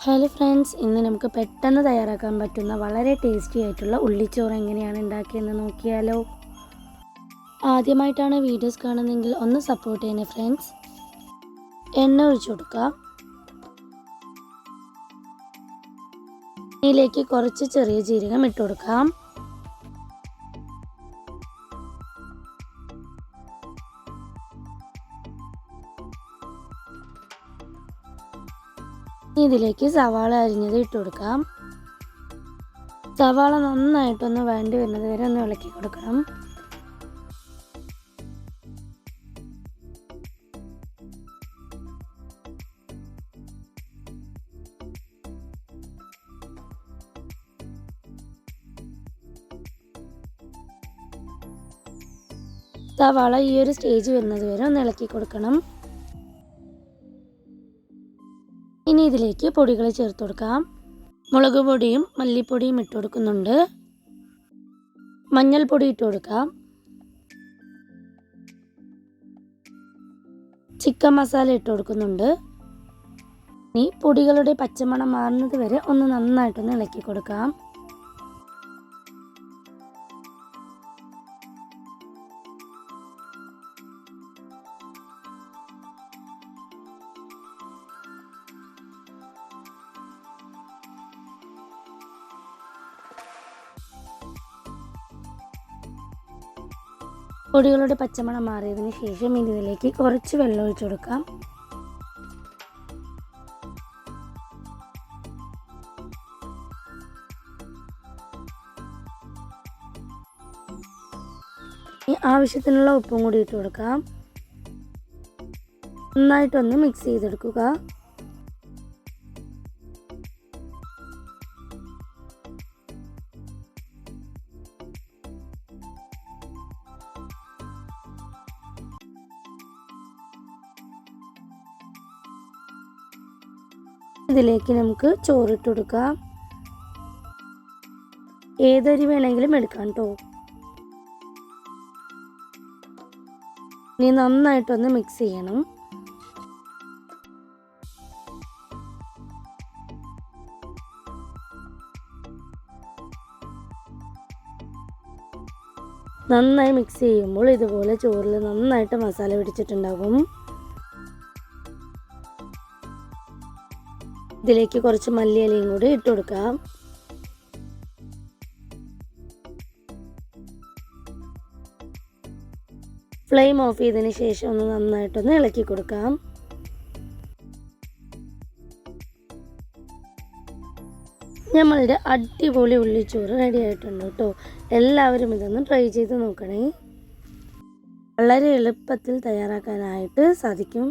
Hello friends, ഇന്ന് നമുക്ക് പെട്ടെന്ന് തയ്യാറാക്കാൻ പറ്റുന്ന വളരെ ടേസ്റ്റി ആയിട്ടുള്ള ഉള്ളിച്ചോറ് എങ്ങനെയാണ് ഉണ്ടാക്കിയെന്ന് നോക്കിയാലോ. ആദ്യമായിട്ടാണ് വീഡിയോസ് കാണുന്നതെങ്കിൽ ഒന്ന് സപ്പോർട്ട് ചെയ്യണേ ഫ്രണ്ട്സ്. എണ്ണ ഒഴിച്ചു കൊടുക്കുക. ഇതിലേക്ക് കുറച്ച് ചെറിയ ജീരകം ഇട്ട് കൊടുക്കാം. ഇതിലേക്ക് സവാള അരിഞ്ഞത് ഇട്ട് കൊടുക്കാം. സവാള നന്നായിട്ടൊന്ന് വഴണ്ടി വരുന്നത് വരെ ഒന്ന് ഇളക്കി കൊടുക്കണം. സവാള ഈ ഒരു സ്റ്റേജ് വരുന്നത് വരെ ഒന്ന് ഇളക്കി കൊടുക്കണം. ഇനി ഇതിലേക്ക് പൊടികൾ ചേർത്ത് കൊടുക്കാം. മുളക് പൊടിയും മല്ലിപ്പൊടിയും ഇട്ട് കൊടുക്കുന്നുണ്ട്. മഞ്ഞൾപ്പൊടി ഇട്ട് കൊടുക്കാം. ചിക്കൻ മസാല ഇട്ട് കൊടുക്കുന്നുണ്ട്. ഇനി പൊടികളുടെ പച്ചമണം മാറുന്നത് വരെ ഒന്ന് നന്നായിട്ടൊന്ന് ഇളക്കി കൊടുക്കാം. പൊടികളുടെ പച്ചമണം മാറിയതിന് ശേഷം ഇതിലേക്ക് കുറച്ച് വെള്ളം ഒഴിച്ചു കൊടുക്കാം. ആവശ്യത്തിനുള്ള ഉപ്പും കൂടി ഇട്ട് കൊടുക്കാം. നന്നായിട്ടൊന്ന് മിക്സ് ചെയ്തെടുക്കുക. ഇതിലേക്ക് നമുക്ക് ചോറിട്ട് കൊടുക്കാം. ഏതരി വേണമെങ്കിലും എടുക്കാം കേട്ടോ. ഇനി നന്നായിട്ടൊന്ന് മിക്സ് ചെയ്യണം. നന്നായി മിക്സ് ചെയ്യുമ്പോൾ ഇതുപോലെ ചോറിൽ നന്നായിട്ട് മസാല പിടിച്ചിട്ടുണ്ടാകും. ഇതിലേക്ക് കുറച്ച് മല്ലിയിലയും കൂടി ഇട്ട് കൊടുക്കാം. ഫ്ലെയിം ഓഫ് ചെയ്തതിന് ശേഷം ഒന്ന് നന്നായിട്ടൊന്ന് ഇളക്കി കൊടുക്കാം. നമ്മളുടെ അടിപൊളി ഉള്ളിച്ചോറ് റെഡി ആയിട്ടുണ്ട് കേട്ടോ. എല്ലാവരും ഇതൊന്ന് ട്രൈ ചെയ്ത് നോക്കണേ. വളരെ എളുപ്പത്തിൽ തയ്യാറാക്കാനായിട്ട് സാധിക്കും.